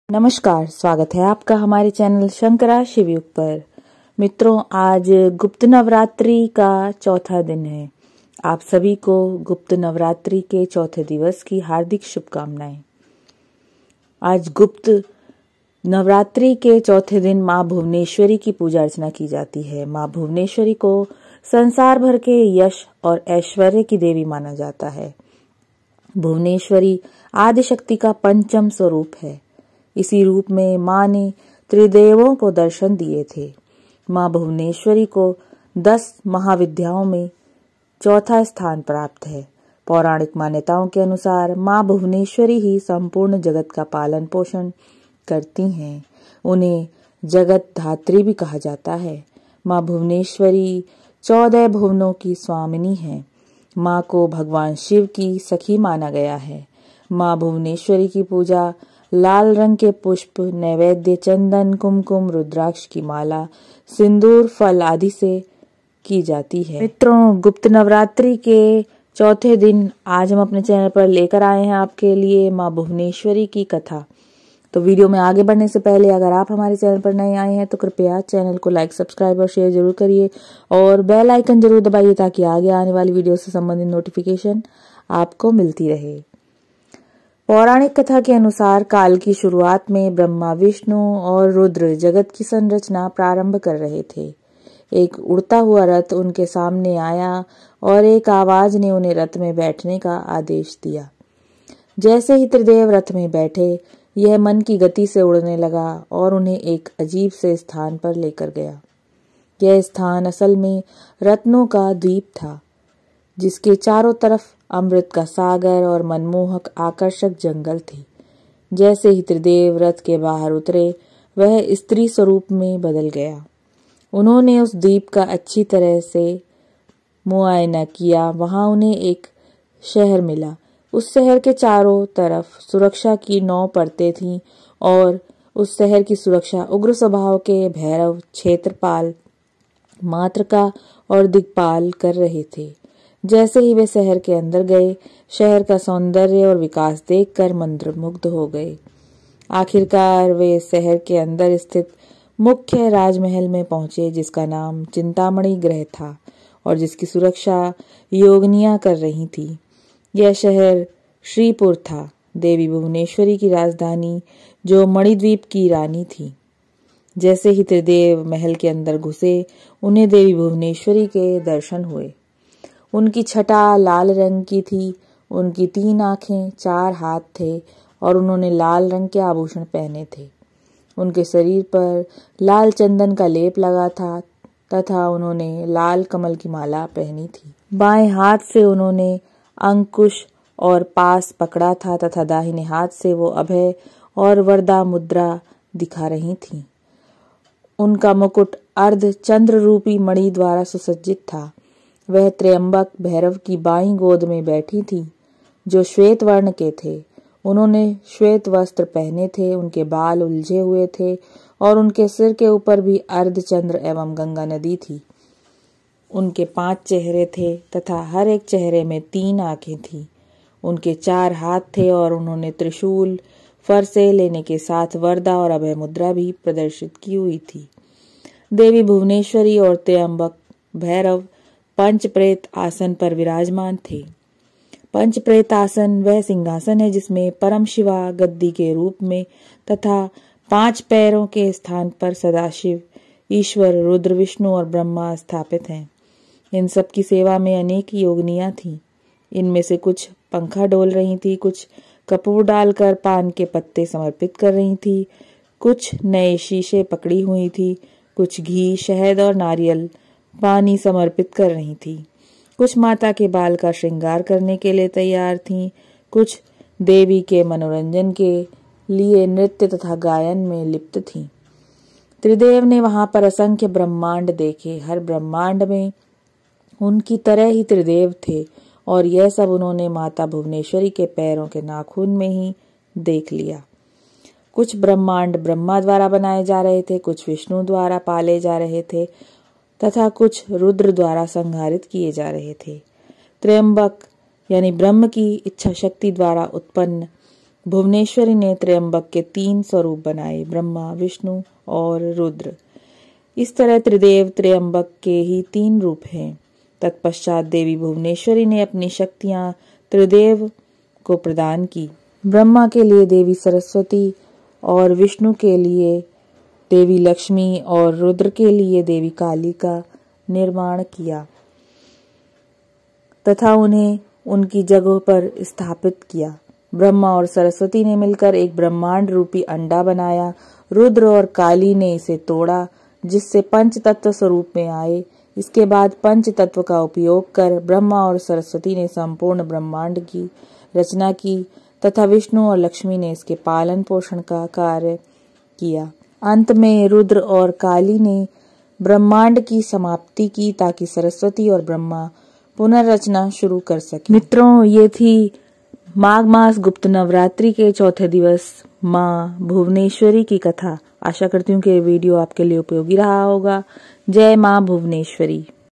नमस्कार, स्वागत है आपका हमारे चैनल शंकरा शिवयुग पर। मित्रों, आज गुप्त नवरात्रि का चौथा दिन है। आप सभी को गुप्त नवरात्रि के चौथे दिवस की हार्दिक शुभकामनाएं। आज गुप्त नवरात्रि के चौथे दिन माँ भुवनेश्वरी की पूजा अर्चना की जाती है। माँ भुवनेश्वरी को संसार भर के यश और ऐश्वर्य की देवी माना जाता है। भुवनेश्वरी आदिशक्ति का पंचम स्वरूप है। इसी रूप में माँ ने त्रिदेवों को दर्शन दिए थे। माँ भुवनेश्वरी को 10 महाविद्याओं में चौथा स्थान प्राप्त है। पौराणिक मान्यताओं के अनुसार माँ भुवनेश्वरी ही संपूर्ण जगत का पालन पोषण करती हैं। उन्हें जगत धात्री भी कहा जाता है। माँ भुवनेश्वरी 14 भुवनों की स्वामिनी है। माँ को भगवान शिव की सखी माना गया है। माँ भुवनेश्वरी की पूजा लाल रंग के पुष्प, नैवेद्य, चंदन, कुमकुम, रुद्राक्ष की माला, सिंदूर, फल आदि से की जाती है। मित्रों, गुप्त नवरात्रि के चौथे दिन आज हम अपने चैनल पर लेकर आए हैं आपके लिए माँ भुवनेश्वरी की कथा। तो वीडियो में आगे बढ़ने से पहले अगर आप हमारे चैनल पर नए आए हैं तो कृपया चैनल को लाइक, सब्सक्राइब और शेयर जरूर करिए और बेल आइकन जरूर दबाइए ताकि आगे आने वाली वीडियो से संबंधित नोटिफिकेशन आपको मिलती रहे। पौराणिक कथा के अनुसार काल की शुरुआत में ब्रह्मा, विष्णु और रुद्र जगत की संरचना प्रारंभ कर रहे थे। एक उड़ता हुआ रथ उनके सामने आया और एक आवाज ने उन्हें रथ में बैठने का आदेश दिया। जैसे ही त्रिदेव रथ में बैठे, यह मन की गति से उड़ने लगा और उन्हें एक अजीब से स्थान पर लेकर गया। यह स्थान असल में रत्नों का द्वीप था, जिसके चारों तरफ अमृत का सागर और मनमोहक आकर्षक जंगल थे। जैसे ही त्रिदेव रथ के बाहर उतरे, वह स्त्री स्वरूप में बदल गया। उन्होंने उस द्वीप का अच्छी तरह से मुआयना किया। वहां उन्हें एक शहर मिला। उस शहर के चारों तरफ सुरक्षा की 9 परतें थीं और उस शहर की सुरक्षा उग्र स्वभाव के भैरव, क्षेत्रपाल, मातृका और दिक्पाल कर रहे थे। जैसे ही वे शहर के अंदर गए, शहर का सौंदर्य और विकास देखकर मंत्रमुग्ध हो गए। आखिरकार वे शहर के अंदर स्थित मुख्य राजमहल में पहुंचे, जिसका नाम चिंतामणि गृह था और जिसकी सुरक्षा योगिनियां कर रही थी। यह शहर श्रीपुर था, देवी भुवनेश्वरी की राजधानी, जो मणिद्वीप की रानी थी। जैसे ही त्रिदेव महल के अंदर घुसे, उन्हें देवी भुवनेश्वरी के दर्शन हुए। उनकी छटा लाल रंग की थी। उनकी 3 आंखें, 4 हाथ थे और उन्होंने लाल रंग के आभूषण पहने थे। उनके शरीर पर लाल चंदन का लेप लगा था तथा उन्होंने लाल कमल की माला पहनी थी। बाएं हाथ से उन्होंने अंकुश और पास पकड़ा था तथा दाहिने हाथ से वो अभय और वरदा मुद्रा दिखा रही थीं। उनका मुकुट अर्ध चंद्र रूपी मणि द्वारा सुसज्जित था। वह त्र्यंबक भैरव की बाईं गोद में बैठी थी, जो श्वेत वर्ण के थे। उन्होंने श्वेत वस्त्र पहने थे। उनके बाल उलझे हुए थे और उनके सिर के ऊपर भी अर्ध चंद्र एवं गंगा नदी थी। उनके 5 चेहरे थे तथा हर एक चेहरे में 3 आंखें थीं। उनके 4 हाथ थे और उन्होंने त्रिशूल, फरसे लेने के साथ वरदा और अभय मुद्रा भी प्रदर्शित की हुई थी। देवी भुवनेश्वरी और त्र्यंबक भैरव पंचप्रेत आसन पर विराजमान थे। पंचप्रेत आसन वह सिंहासन है जिसमें परम शिवा गद्दी के रूप में तथा 5 पैरों के स्थान पर सदाशिव, ईश्वर, रुद्र, विष्णु और ब्रह्मा स्थापित हैं। इन सब की सेवा में अनेक योगिनियां थीं। इनमें से कुछ पंखा डोल रही थी, कुछ कपूर डालकर पान के पत्ते समर्पित कर रही थी, कुछ नए शीशे पकड़ी हुई थी, कुछ घी, शहद और नारियल पानी समर्पित कर रही थी, कुछ माता के बाल का श्रृंगार करने के लिए तैयार थीं, कुछ देवी के मनोरंजन के लिए नृत्य तथा गायन में लिप्त थीं। त्रिदेव ने वहां पर असंख्य ब्रह्मांड देखे। हर ब्रह्मांड में उनकी तरह ही त्रिदेव थे और यह सब उन्होंने माता भुवनेश्वरी के पैरों के नाखून में ही देख लिया। कुछ ब्रह्मांड ब्रह्मा द्वारा बनाए जा रहे थे, कुछ विष्णु द्वारा पाले जा रहे थे तथा कुछ रुद्र द्वारा संहारित किए जा रहे थे। त्र्यंबक यानी ब्रह्म की इच्छा शक्ति द्वारा उत्पन्न भुवनेश्वरी ने त्र्यंबक के 3 स्वरूप बनाए, ब्रह्मा, विष्णु और रुद्र। इस तरह त्रिदेव त्र्यंबक के ही 3 रूप हैं। तत्पश्चात देवी भुवनेश्वरी ने अपनी शक्तियां त्रिदेव को प्रदान की। ब्रह्मा के लिए देवी सरस्वती और विष्णु के लिए देवी लक्ष्मी और रुद्र के लिए देवी काली का निर्माण किया तथा उन्हें उनकी जगहों पर स्थापित किया। ब्रह्मा और सरस्वती ने मिलकर एक ब्रह्मांड रूपी अंडा बनाया। रुद्र और काली ने इसे तोड़ा, जिससे पंच तत्व स्वरूप में आए। इसके बाद पंच तत्व का उपयोग कर ब्रह्मा और सरस्वती ने संपूर्ण ब्रह्मांड की रचना की तथा विष्णु और लक्ष्मी ने इसके पालन पोषण का कार्य किया। अंत में रुद्र और काली ने ब्रह्मांड की समाप्ति की ताकि सरस्वती और ब्रह्मा पुनर्रचना शुरू कर सके। मित्रों, ये थी माघ मास गुप्त नवरात्रि के चौथे दिवस माँ भुवनेश्वरी की कथा। आशा करती हूँ कि ये वीडियो आपके लिए उपयोगी रहा होगा। जय माँ भुवनेश्वरी।